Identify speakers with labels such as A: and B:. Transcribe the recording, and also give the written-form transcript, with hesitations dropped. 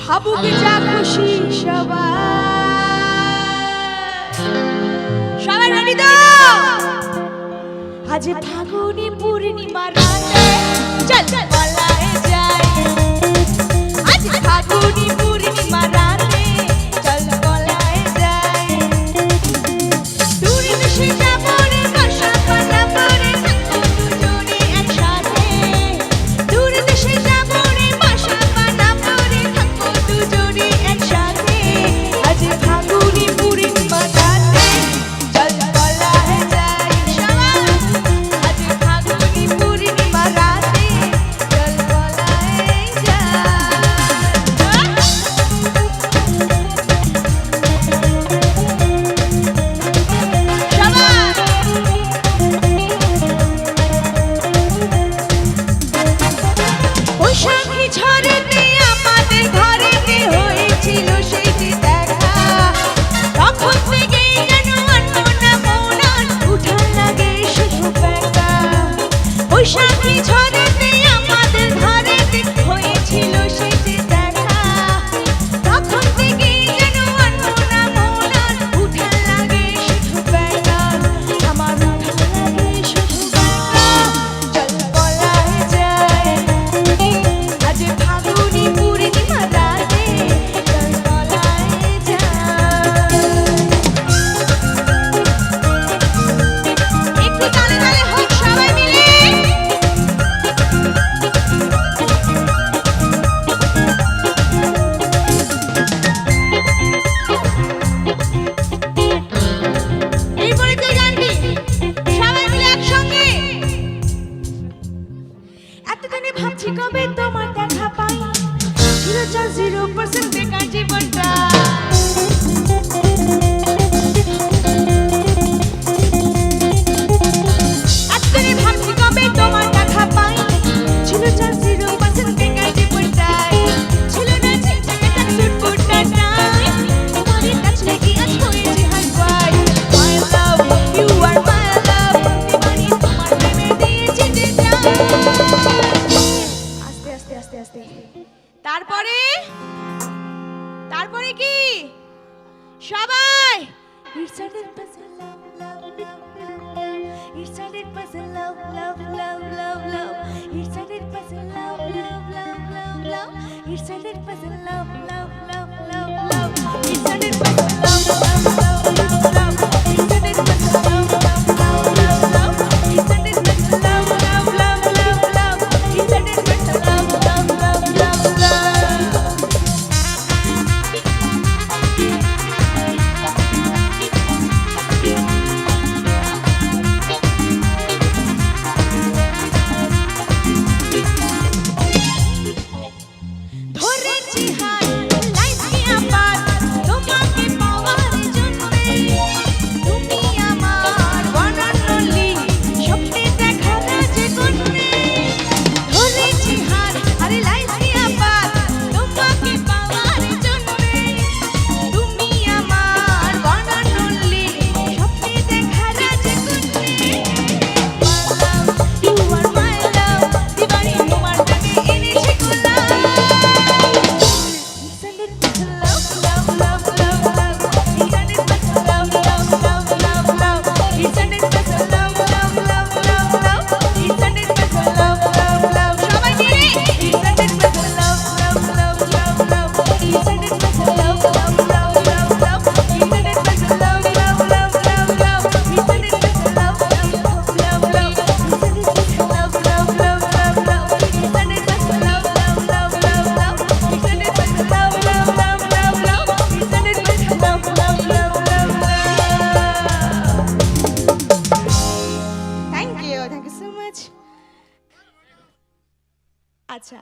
A: ভাবুক যা খুশি সবাই রেডি তো? আজ ফাগুনি পূর্ণিমা রাতে চল বলায় যাই, আজ ফাগুনি পূর্ণিমা রাতে চল বলায় যাই। দূর দেশে যাব রে বাসা বানাবো রে থাকবো দুজনে একসাথে, দূর দেশে যাব রে বাসা বানাবো রে থাকবো দুজনে একসাথে। আজ ফাগুনি পূর্ণিমা রাতে চল বলায় যাই, আজ ফাগুনি পূর্ণিমা রাতে চল বলায় যাই। বৈশাখী ঝড়েতে আমাদের ঘরেতে হয়েছিল সেই যে দেখা, তখন থেকেই যেন আনমনা মন আর উঠান লাগে শুধু একা। বৈশাখী ঝড়েতে আমাদের ঘরেতে হয়েছিল সেই যে দেখা, তখন থেকেই যেন আনমনা মন আর উঠান লাগে শুধু একা। আমার উঠান লাগে শুধু একা, চল বলায় যাই, আজ ফাগুনি পূর্ণিমা রাতে চল বলায় যাই। একটু তালে তালে হোক সবাই মিলে। এরপরে তুই গানটি সবাই মিলে একসঙ্গে। এতদিনে ভাবছি কবে তোমার দেখা পাই, 0% বেকার জীবনটা। এতদিনে ভাবছি কবে তোমার দেখা পাই, 0% বেকার জীবনটাই। ছিল না ঝিকঝিকে টাকসুট কোটটা নাই, তোমারই কাছ থেকে আজ হয়েছে হাসপাই। My love, you are my love, দিবানি তোমার প্রেমে দিয়েছি যে জান। আস্তে আস্তে আস্তে আস্তে। তারপরে তারপরে কি সবাই It's a little puzzle, love, love, love, love. It's a little puzzle, love, love, love, love, love. It's a little puzzle, love, love, love, love, love. It's a little puzzle, love, love, love, love, love. It's a little puzzle, love, love, love, love, love. It's a little puzzle, love, love, love, love, love. It's a little puzzle, love, love, love, love, love. It's a little puzzle, love, love, love, love, love. ধরেছি হাত লাইফে আবার তোমাকে পাওয়ার জন্যে, তুমি আমার বানানোলি স্বপ্নে দেখা রাজকন্যে। ধরেছি হাত আরে লাইফে আবার তোমাকে পাওয়ার জন্যে, তুমি আমার বানানোলি স্বপ্নে দেখা রাজকন্যে। My love, you are my love, দিবানি তোমার টানে এনেছি গোলাপ। It's a little puzzle, love, love, love, love, love. It's a little puzzle, love, love, love, love, love. It's a little puzzle, love, love, love, love, love. It's a little puzzle, love, love, love. সবাই মিলে It's a little puzzle, love, love, love, love, love. It's a little puzzle, love, love, love, love, love. It's a little puzzle, love, love, love, love, love. It's a little puzzle, love, love, love, love, love. It's a little puzzle, love, love, love, love, love. It's a little puzzle, love, love, love, love, love. It's a little puzzle, love, love, love, love, love. It's a little puzzle, love, love, love, love, love. Thank you so much. আচ্ছা